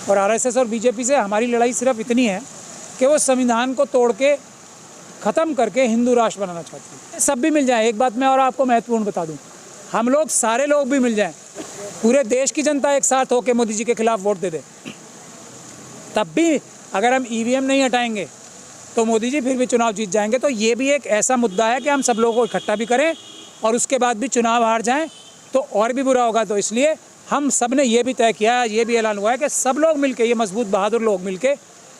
और आरएसएस और बीजेपी से हमारी लड़ाई सिर्फ इतनी है कि वो संविधान को तोड़ के ख़त्म करके हिंदू राष्ट्र बनाना चाहती है। सब भी मिल जाए, एक बात मैं और आपको महत्वपूर्ण बता दूं, हम लोग सारे लोग भी मिल जाएं, पूरे देश की जनता एक साथ होकर मोदी जी के खिलाफ वोट दे दे, तब भी अगर हम ईवीएम नहीं हटाएंगे तो मोदी जी फिर भी चुनाव जीत जाएंगे। तो ये भी एक ऐसा मुद्दा है कि हम सब लोगों को इकट्ठा भी करें और उसके बाद भी चुनाव हार जाएं तो और भी बुरा होगा। तो इसलिए हम सब ने ये भी तय किया, ये भी ऐलान हुआ है कि सब लोग मिलके, ये मजबूत बहादुर लोग मिलके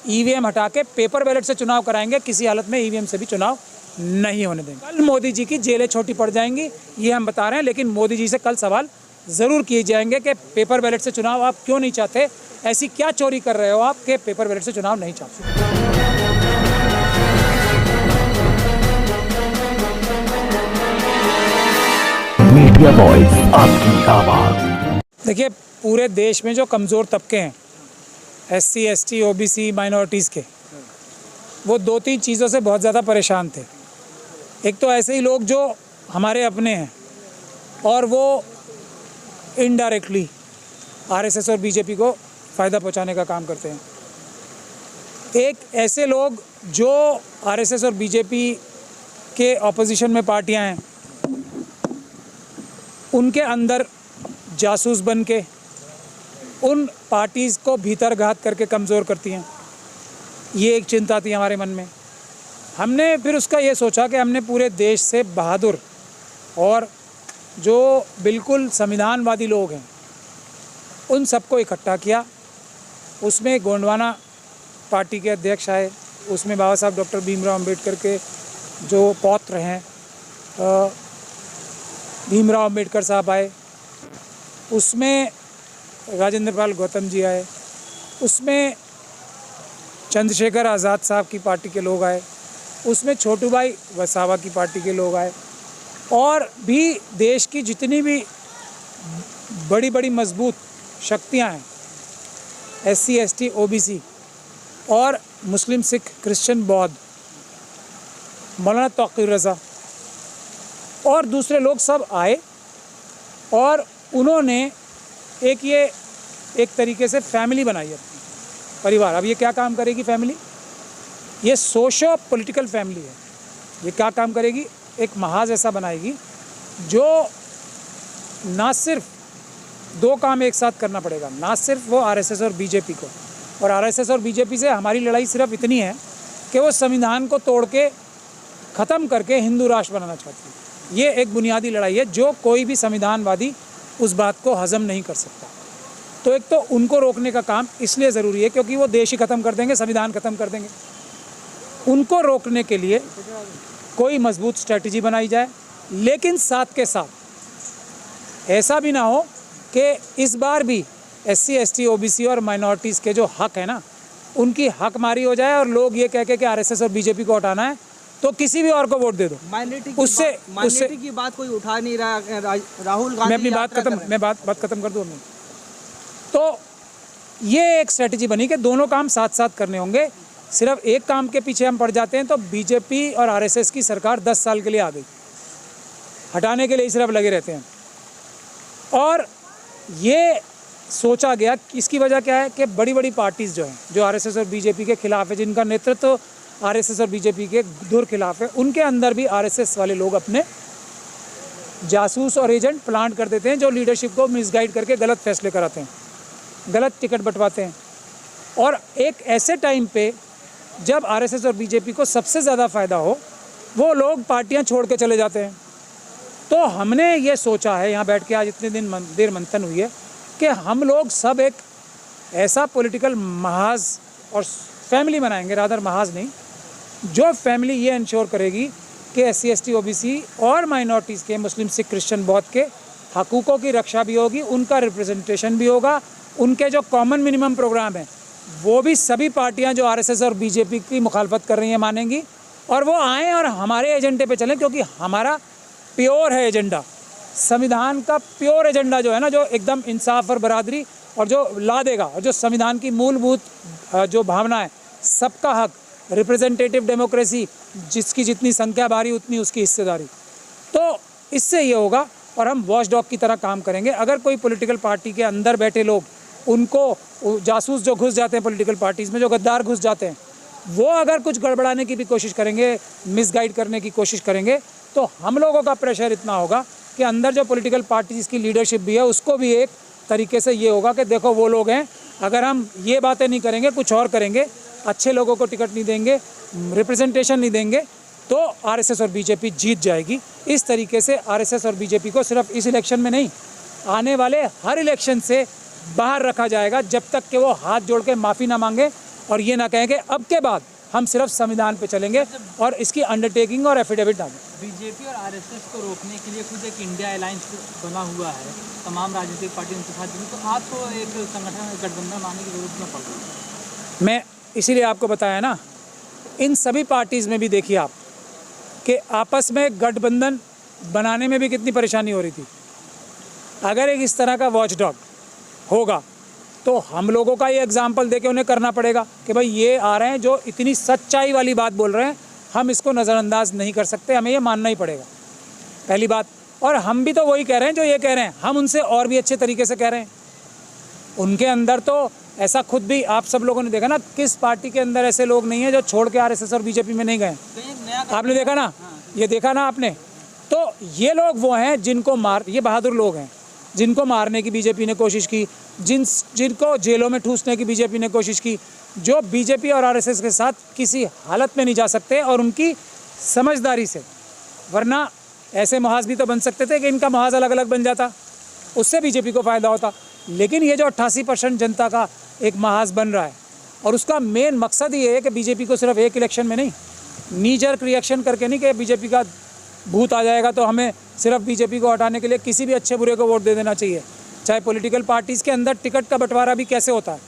ईवीएम हटा के पेपर बैलेट से चुनाव कराएंगे। किसी हालत में ईवीएम से भी चुनाव नहीं होने देंगे। कल मोदी जी की जेलें छोटी पड़ जाएंगी, ये हम बता रहे हैं, लेकिन मोदी जी से कल सवाल ज़रूर किए जाएंगे कि पेपर बैलेट से चुनाव आप क्यों नहीं चाहते, ऐसी क्या चोरी कर रहे हो आप कि पेपर बैलेट से चुनाव नहीं चाहते। मीडिया वॉइस, आपकी आवाज। देखिए, पूरे देश में जो कमज़ोर तबके हैं, एससी, एसटी, ओबीसी, माइनॉरिटीज़ के, वो 2-3 चीज़ों से बहुत ज़्यादा परेशान थे। एक तो ऐसे ही लोग जो हमारे अपने हैं और वो इनडायरेक्टली आरएसएस और बीजेपी को फ़ायदा पहुंचाने का काम करते हैं। एक ऐसे लोग जो आरएसएस और बीजेपी के ऑपोजिशन में पार्टियां हैं, उनके अंदर जासूस बन के उन पार्टीज़ को भीतर घात करके कमज़ोर करती हैं। ये एक चिंता थी हमारे मन में। हमने फिर उसका ये सोचा कि हमने पूरे देश से बहादुर और जो बिल्कुल संविधानवादी लोग हैं उन सबको इकट्ठा किया। उसमें गोंडवाना पार्टी के अध्यक्ष आए, उसमें बाबा साहब डॉक्टर भीमराव अंबेडकर के जो पौत्र हैं भीमराव अंबेडकर साहब आए, उसमें राजेंद्र पाल गौतम जी आए, उसमें चंद्रशेखर आज़ाद साहब की पार्टी के लोग आए, उसमें छोटू भाई वसावा की पार्टी के लोग आए, और भी देश की जितनी भी बड़ी बड़ी मजबूत शक्तियां हैं, एससी, एसटी, ओबीसी और मुस्लिम, सिख, क्रिश्चियन, बौद्ध, मौलाना तौक़ीर रज़ा और दूसरे लोग सब आए और उन्होंने एक तरीके से फैमिली बनाई है, परिवार। अब ये क्या काम करेगी फैमिली? ये सोशो पॉलिटिकल फैमिली है। ये क्या काम करेगी? एक महाज ऐसा बनाएगी जो ना सिर्फ 2 काम एक साथ करना पड़ेगा, ना सिर्फ वो आरएसएस और बीजेपी को, और आरएसएस और बीजेपी से हमारी लड़ाई सिर्फ इतनी है कि वो संविधान को तोड़ के ख़त्म करके हिंदू राष्ट्र बनाना चाहती है। ये एक बुनियादी लड़ाई है जो कोई भी संविधानवादी उस बात को हज़म नहीं कर सकता। तो एक तो उनको रोकने का काम इसलिए ज़रूरी है क्योंकि वो देश ही ख़त्म कर देंगे, संविधान ख़त्म कर देंगे। उनको रोकने के लिए कोई मजबूत स्ट्रेटजी बनाई जाए, लेकिन साथ के साथ ऐसा भी ना हो कि इस बार भी एससी, एसटी, ओबीसी और माइनॉरिटीज़ के जो हक है ना, उनकी हक मारी हो जाए और लोग ये कह के कि आरएसएस और बीजेपी को हटाना है तो किसी भी और को वोट दे दो। माइनॉरिटी की बात कोई उठा नहीं रहा। राहुल गांधी, मैं अपनी बात खत्म कर दूँ। तो ये एक स्ट्रेटजी बनी कि दोनों काम साथ साथ करने होंगे। सिर्फ एक काम के पीछे हम पड़ जाते हैं तो बीजेपी और आरएसएस की सरकार 10 साल के लिए आ गई, हटाने के लिए ही सिर्फ लगे रहते हैं। और ये सोचा गया, इसकी वजह क्या है कि बड़ी बड़ी पार्टीज़ जो हैं, जो आरएसएस और बीजेपी के खिलाफ है, जिनका नेतृत्व आरएसएस और बीजेपी के धुर खिलाफ है, उनके अंदर भी आरएसएस वाले लोग अपने जासूस और एजेंट प्लांट कर देते हैं जो लीडरशिप को मिसगाइड करके गलत फैसले कराते हैं, गलत टिकट बंटवाते हैं। और एक ऐसे टाइम पे जब आरएसएस और बीजेपी को सबसे ज़्यादा फ़ायदा हो, वो लोग पार्टियां छोड़ के चले जाते हैं। तो हमने ये सोचा है, यहाँ बैठ के आज इतने देर मंथन हुई है, कि हम लोग सब एक ऐसा पॉलिटिकल महाज और फैमिली बनाएंगे, रादर महाज नहीं, जो फैमिली ये इंश्योर करेगी कि एससी, एसटी, ओबीसी और माइनॉरिटीज़ के, मुस्लिम, सिख, क्रिश्चियन, बौद्ध के हकूक़ों की रक्षा भी होगी, उनका रिप्रेजेंटेशन भी होगा, उनके जो कॉमन मिनिमम प्रोग्राम है वो भी सभी पार्टियां जो आरएसएस और बीजेपी की मुखालफत कर रही हैं मानेंगी, और वो आएँ और हमारे एजेंडे पे चलें, क्योंकि हमारा प्योर है एजेंडा, संविधान का प्योर एजेंडा जो है ना, जो एकदम इंसाफ और बरादरी और जो ला देगा, और जो संविधान की मूलभूत जो भावना है, सबका हक, रिप्रेजेंटेटिव डेमोक्रेसी, जिसकी जितनी संख्या भारी उतनी उसकी हिस्सेदारी। तो इससे ये होगा और हम वॉचडॉग की तरह काम करेंगे। अगर कोई पॉलिटिकल पार्टी के अंदर बैठे लोग उनको जासूस जो घुस जाते हैं पॉलिटिकल पार्टीज़ में, जो गद्दार घुस जाते हैं, वो अगर कुछ गड़बड़ाने की भी कोशिश करेंगे, मिसगाइड करने की कोशिश करेंगे, तो हम लोगों का प्रेशर इतना होगा कि अंदर जो पॉलिटिकल पार्टीज़ की लीडरशिप भी है उसको भी एक तरीके से ये होगा कि देखो वो लोग हैं, अगर हम ये बातें नहीं करेंगे, कुछ और करेंगे, अच्छे लोगों को टिकट नहीं देंगे, रिप्रेजेंटेशन नहीं देंगे, तो आरएसएस और बीजेपी जीत जाएगी। इस तरीके से आरएसएस और बीजेपी को सिर्फ इस इलेक्शन में नहीं, आने वाले हर इलेक्शन से बाहर रखा जाएगा जब तक कि वो हाथ जोड़ के माफ़ी ना मांगे और ये ना कहें कि अब के बाद हम सिर्फ संविधान पे चलेंगे और इसकी अंडरटेकिंग और एफिडेविट डालें। बीजेपी और आरएसएस को रोकने के लिए खुद एक इंडिया अलायंस बना हुआ है, तमाम राजनीतिक पार्टी उनके साथ जुड़ी, तो आपको एक संगठन गठबंधन बनाने की जरूरत क्यों पड़ रही है? मैं इसीलिए आपको बताया ना, इन सभी पार्टीज़ में भी देखिए आप कि आपस में गठबंधन बनाने में भी कितनी परेशानी हो रही थी। अगर एक इस तरह का वॉचडॉग होगा तो हम लोगों का ये एग्जाम्पल दे के उन्हें करना पड़ेगा कि भाई ये आ रहे हैं जो इतनी सच्चाई वाली बात बोल रहे हैं, हम इसको नज़रअंदाज नहीं कर सकते, हमें ये मानना ही पड़ेगा, पहली बात। और हम भी तो वही कह रहे हैं जो ये कह रहे हैं, हम उनसे और भी अच्छे तरीके से कह रहे हैं। उनके अंदर तो ऐसा खुद भी आप सब लोगों ने देखा ना, किस पार्टी के अंदर ऐसे लोग नहीं हैं जो छोड़ के आरएसएस और बीजेपी में नहीं गए। आपने देखा ना, ये देखा ना आपने। तो ये लोग वो हैं जिनको ये बहादुर लोग हैं जिनको मारने की बीजेपी ने कोशिश की, जिनको जेलों में ठूसने की बीजेपी ने कोशिश की, जो बीजेपी और आरएसएस के साथ किसी हालत में नहीं जा सकते और उनकी समझदारी से, वरना ऐसे महाज भी तो बन सकते थे कि इनका महाज अलग अलग बन जाता, उससे बीजेपी को फ़ायदा होता। लेकिन ये जो 88% जनता का एक महाज बन रहा है और उसका मेन मकसद ये है कि बीजेपी को सिर्फ एक इलेक्शन में नहीं, नीजर्क रिएक्शन करके नहीं कि बीजेपी का भूत आ जाएगा तो हमें सिर्फ बीजेपी को हटाने के लिए किसी भी अच्छे बुरे को वोट दे देना चाहिए। चाहे पॉलिटिकल पार्टीज़ के अंदर टिकट का बंटवारा भी कैसे होता है,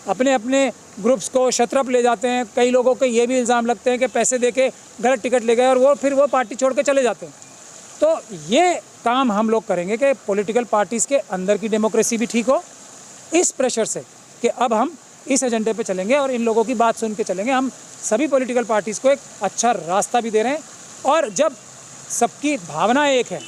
अपने अपने ग्रुप्स को शतरफ ले जाते हैं। कई लोगों के ये भी इल्ज़ाम लगते हैं कि पैसे दे के गलत टिकट ले गए और फिर वो पार्टी छोड़ के चले जाते हैं। तो ये काम हम लोग करेंगे कि पॉलिटिकल पार्टीज़ के अंदर की डेमोक्रेसी भी ठीक हो, इस प्रेशर से कि अब हम इस एजेंडे पे चलेंगे और इन लोगों की बात सुन के चलेंगे। हम सभी पॉलिटिकल पार्टीज़ को एक अच्छा रास्ता भी दे रहे हैं और जब सबकी भावना एक है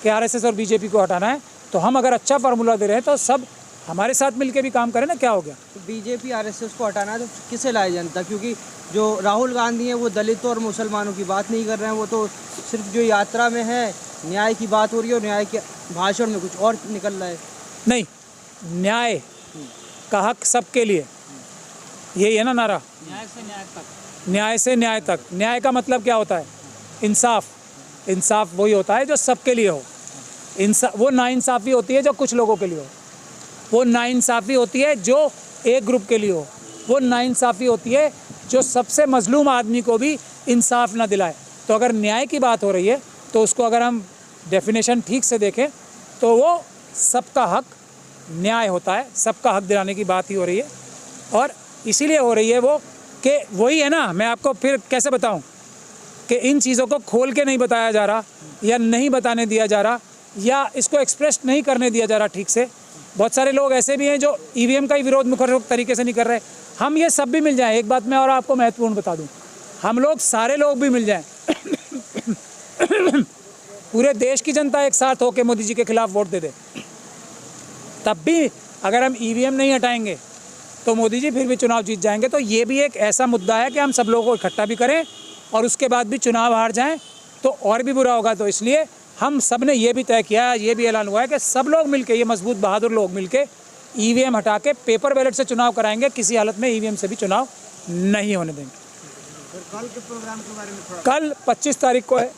कि आरएसएस और बीजेपी को हटाना है, तो हम अगर अच्छा फार्मूला दे रहे हैं तो सब हमारे साथ मिलके भी काम करें ना, क्या हो गया। तो बीजेपी आरएसएस को हटाना है तो किसे लाए जनता, क्योंकि जो राहुल गांधी हैं वो दलितों और मुसलमानों की बात नहीं कर रहे हैं, वो तो सिर्फ जो यात्रा में है न्याय की बात हो रही है और न्याय के भाषण में कुछ और निकल रहा है। नहीं, न्याय का हक सबके लिए, यही है ना नारा, न्याय से न्याय तक। न्याय से न्याय तक। न्याय का मतलब क्या होता है? इंसाफ। इंसाफ वही होता है जो सबके लिए हो। वो नाइंसाफ़ी होती है जो कुछ लोगों के लिए हो, वो नाइंसाफ़ी होती है जो एक ग्रुप के लिए हो, वो नाइंसाफ़ी होती है जो सबसे मजलूम आदमी को भी इंसाफ ना दिलाए। तो अगर न्याय की बात हो रही है तो उसको अगर हम डेफिनेशन ठीक से देखें तो वो सबका हक न्याय होता है, सबका हक दिलाने की बात ही हो रही है। और इसीलिए हो रही है वो कि वही है ना, मैं आपको फिर कैसे बताऊं कि इन चीज़ों को खोल के नहीं बताया जा रहा या नहीं बताने दिया जा रहा या इसको एक्सप्रेस नहीं करने दिया जा रहा ठीक से। बहुत सारे लोग ऐसे भी हैं जो ईवीएम का ही विरोध मुखर तरीके से नहीं कर रहे। हम ये सब भी मिल जाएं, एक बात मैं और आपको महत्वपूर्ण बता दूं, हम लोग सारे लोग भी मिल जाएं पूरे देश की जनता एक साथ होकर मोदी जी के खिलाफ वोट दे दे, तब भी अगर हम ईवीएम नहीं हटाएंगे तो मोदी जी फिर भी चुनाव जीत जाएंगे। तो ये भी एक ऐसा मुद्दा है कि हम सब लोगों को इकट्ठा भी करें और उसके बाद भी चुनाव हार जाएं तो और भी बुरा होगा। तो इसलिए हम सब ने ये भी तय किया है, ये भी ऐलान हुआ है कि सब लोग मिलके, ये मजबूत बहादुर लोग मिलके ईवीएम हटा के पेपर बैलेट से चुनाव कराएंगे, किसी हालत में ईवीएम से भी चुनाव नहीं होने देंगे। कल के प्रोग्राम के बारे में थोड़ा। कल 25 तारीख को है,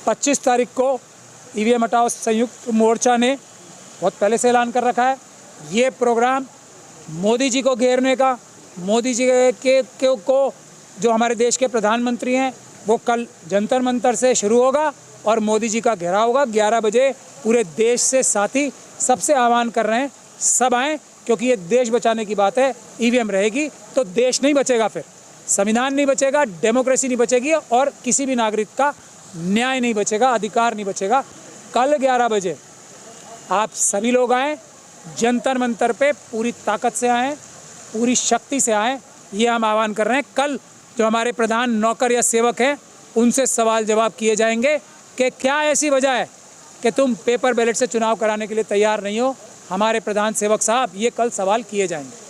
25 तारीख को ईवीएम हटाओ संयुक्त मोर्चा ने बहुत पहले से ऐलान कर रखा है। ये प्रोग्राम मोदी जी को घेरने का, मोदी जी को जो हमारे देश के प्रधानमंत्री हैं वो कल जंतर मंतर से शुरू होगा और मोदी जी का घेराव होगा 11 बजे। पूरे देश से साथी सबसे आह्वान कर रहे हैं, सब आएँ, क्योंकि ये देश बचाने की बात है। ईवीएम रहेगी तो देश नहीं बचेगा, फिर संविधान नहीं बचेगा, डेमोक्रेसी नहीं बचेगी और किसी भी नागरिक का न्याय नहीं बचेगा, अधिकार नहीं बचेगा। कल 11 बजे आप सभी लोग आएँ, जंतर मंतर पे पूरी ताकत से आएँ, पूरी शक्ति से आएँ, ये हम आह्वान कर रहे हैं। कल जो हमारे प्रधान नौकर या सेवक हैं उनसे सवाल जवाब किए जाएंगे कि क्या ऐसी वजह है कि तुम पेपर बैलेट से चुनाव कराने के लिए तैयार नहीं हो। हमारे प्रधान सेवक साहब ये कल सवाल किए जाएंगे।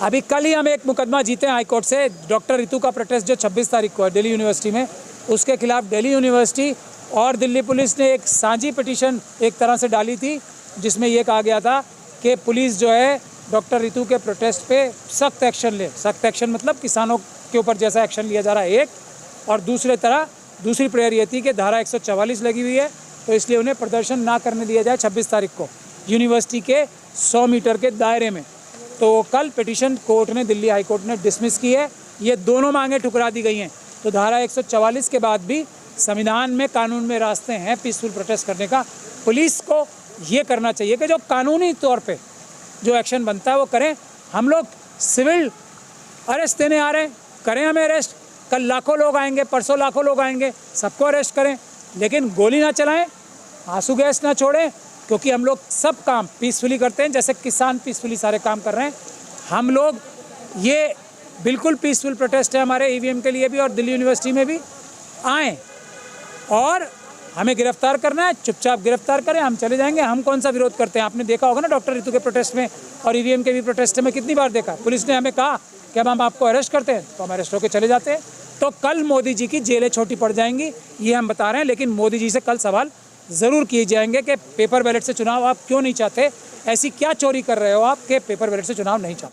अभी कल ही हम एक मुकदमा जीते हैं हाई कोर्ट से, डॉक्टर रितु का प्रोटेस्ट जो 26 तारीख को है दिल्ली यूनिवर्सिटी में, उसके खिलाफ दिल्ली यूनिवर्सिटी और दिल्ली पुलिस ने एक साझी पिटीशन एक तरह से डाली थी, जिसमें ये कहा गया था कि पुलिस जो है डॉक्टर रितु के प्रोटेस्ट पे सख्त एक्शन ले। सख्त एक्शन मतलब किसानों के ऊपर जैसा एक्शन लिया जा रहा है एक, और दूसरी प्रेयर ये थी कि धारा 144 लगी हुई है, तो इसलिए उन्हें प्रदर्शन ना करने दिया जाए 26 तारीख को यूनिवर्सिटी के 100 मीटर के दायरे में। तो कल पिटीशन कोर्ट ने, दिल्ली हाई कोर्ट ने डिसमिस की है। ये दोनों मांगें ठुकरा दी गई हैं। तो धारा 144 के बाद भी संविधान में, कानून में रास्ते हैं पीसफुल प्रोटेस्ट करने का। पुलिस को ये करना चाहिए कि जो कानूनी तौर पे जो एक्शन बनता है वो करें। हम लोग सिविल अरेस्ट देने आ रहे हैं, करें हमें अरेस्ट। कल लाखों लोग आएंगे, परसों लाखों लोग आएंगे, सबको अरेस्ट करें, लेकिन गोली ना चलाएं, आंसू गैस ना छोड़ें, क्योंकि हम लोग सब काम पीसफुली करते हैं। जैसे किसान पीसफुली सारे काम कर रहे हैं, हम लोग ये बिल्कुल पीसफुल प्रोटेस्ट है हमारे ईवीएम के लिए भी और दिल्ली यूनिवर्सिटी में भी। आएँ और हमें गिरफ्तार करना है, चुपचाप गिरफ्तार करें, हम चले जाएंगे। हम कौन सा विरोध करते हैं? आपने देखा होगा ना डॉक्टर रितु के प्रोटेस्ट में और ईवीएम के भी प्रोटेस्ट में कितनी बार देखा, पुलिस ने हमें कहा कि अब हम आपको अरेस्ट करते हैं, तो हम अरेस्ट होकर चले जाते हैं। तो कल मोदी जी की जेलें छोटी पड़ जाएंगी, ये हम बता रहे हैं। लेकिन मोदी जी से कल सवाल ज़रूर किए जाएंगे कि पेपर बैलेट से चुनाव आप क्यों नहीं चाहते, ऐसी क्या चोरी कर रहे हो आप कि पेपर बैलेट से चुनाव नहीं चाहते।